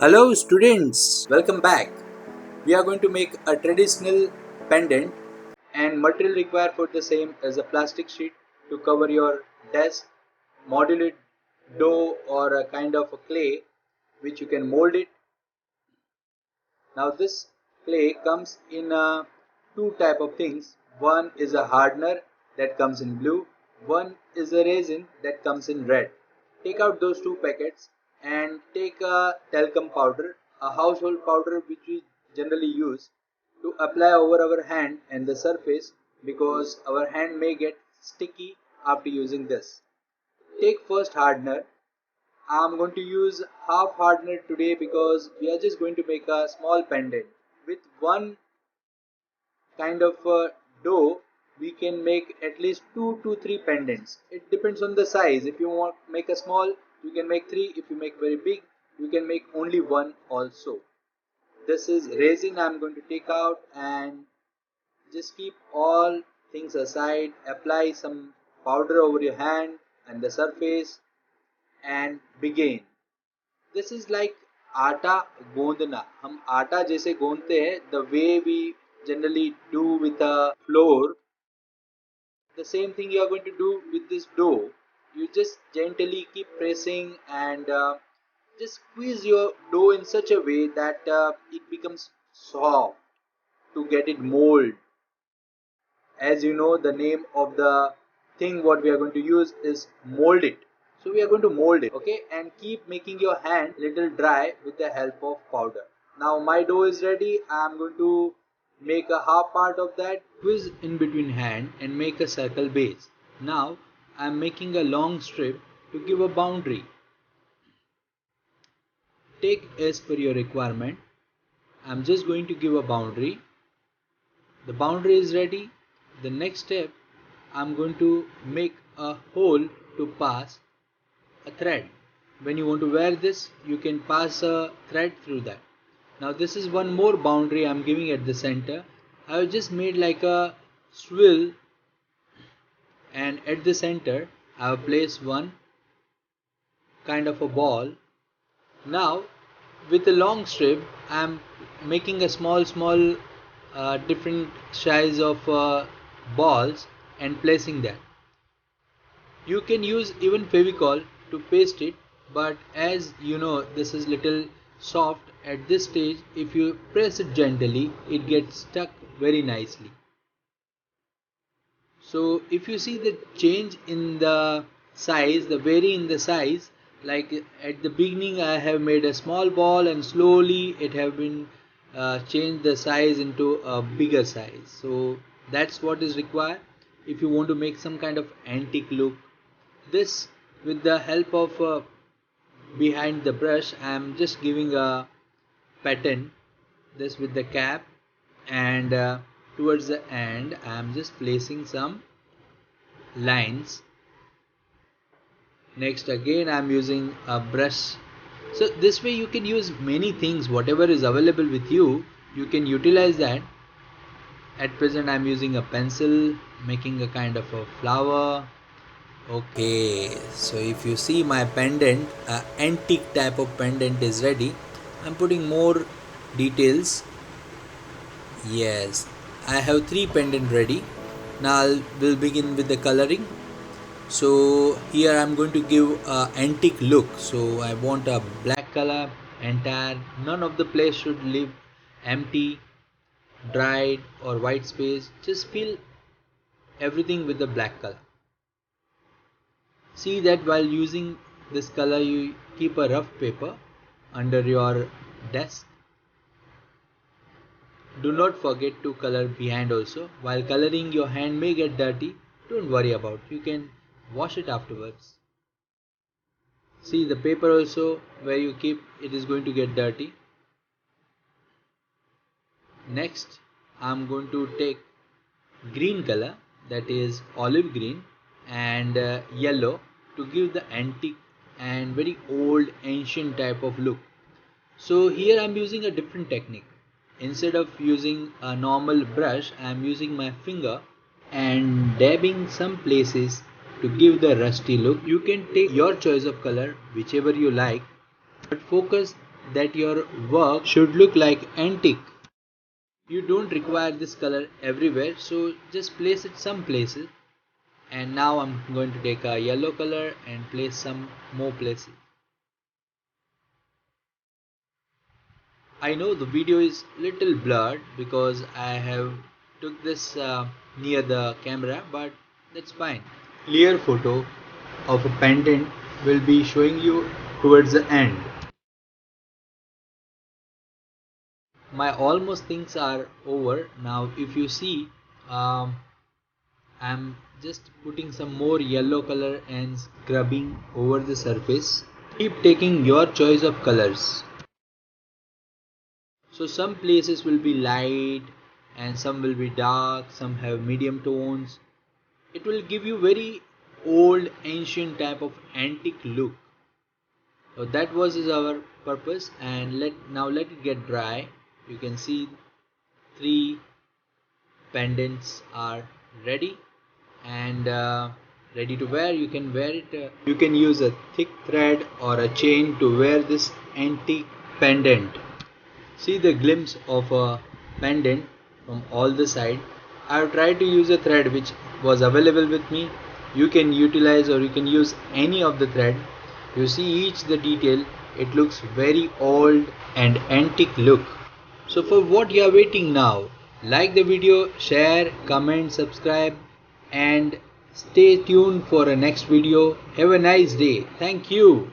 Hello students, welcome back. We are going to make a traditional pendant and material required for the same is a plastic sheet to cover your desk, modular dough or a kind of a clay which you can mold it. Now this clay comes in two type of things. One is a hardener that comes in blue, one is a resin that comes in red. Take out those two packets and take a talcum powder, a household powder which we generally use to apply over our hand and the surface because our hand may get sticky after using this. Take first hardener. I'm going to use half hardener today because we are just going to make a small pendant. With one kind of dough, we can make at least 2 to 3 pendants. It depends on the size. If you want make a small, you can make 3. If you make very big, you can make only 1 also. This is resin I'm going to take out and just keep all things aside. Apply some powder over your hand and the surface and begin. This is like atta गोंदना. हम आटा जैसे गोंदते हैं the way we generally do with a flour, the same thing you are going to do with this dough. You just gently keep pressing and just squeeze your dough in such a way that it becomes soft to get it mold. As you know, the name of the thing what we are going to use is mold it. So we are going to mold it, okay, and keep making your hand little dry with the help of powder. Now my dough is ready. I am going to make a half part of that, squeeze in between hand and make a circle base. Now I am making a long strip to give a boundary. Take as per your requirement. I am just going to give a boundary. The boundary is ready. The next step, I am going to make a hole to pass a thread. When you want to wear this, you can pass a thread through that. Now this is one more boundary I am giving at the center. I have just made like a swivel, and at the center I have placed one kind of a ball. Now with a long strip I am making a small different size of balls and placing that. You can use even Fevicol to paste it, but as you know this is little soft at this stage, if you press it gently it gets stuck very nicely. So if you see the change in the size, the vary in the size, like at the beginning I have made a small ball and slowly it have been changed the size into a bigger size. So that's what is required if you want to make some kind of antique look. This with the help of behind the brush I am just giving a pattern, this with the cap, and towards the end I am just placing some lines. Next again I am using a brush. So this way you can use many things, whatever is available with you, you can utilize that. At present I am using a pencil, making a kind of a flower. Okay, so if you see my pendant, antique type of pendant is ready. I'm putting more details. Yes, I have 3 pendant ready. Now we'll begin with the coloring. So here I'm going to give a antique look. So I want a black color entire. None of the place should leave empty, dried or white space. Just fill everything with the black color. See that while using this color you keep a rough paper under your desk. Do not forget to color behind also. While coloring your hand may get dirty, don't worry about it. You can wash it afterwards. See the paper also where you keep it is going to get dirty. Next I am going to take green color, that is olive green, and yellow to give the antique and very old ancient type of look. So here I am using a different technique. Instead of using a normal brush I am using my finger and dabbing some places to give the rusty look. You can take your choice of color whichever you like, but focus that your work should look like antique. You don't require this color everywhere, so just place it some places. And now I'm going to take a yellow color and place some more places. I know the video is little blurred because I have took this near the camera, but that's fine. Clear photo of a pendant will be showing you towards the end. My almost things are over. Now if you see, I'm just putting some more yellow color and scrubbing over the surface. Keep taking your choice of colors. So some places will be light and some will be dark, some have medium tones. It will give you very old ancient type of antique look. So that was our purpose, and now let it get dry. You can see 3 pendants are ready and ready to wear. You can wear it. You can use a thick thread or a chain to wear this antique pendant. See the glimpse of a pendant from all the side. I have tried to use a thread which was available with me. You can utilize or you can use any of the thread. You see each the detail. It looks very old and antique look. So for what you are waiting now? Like the video, share, comment, subscribe, and stay tuned for a next video. Have a nice day. Thank you.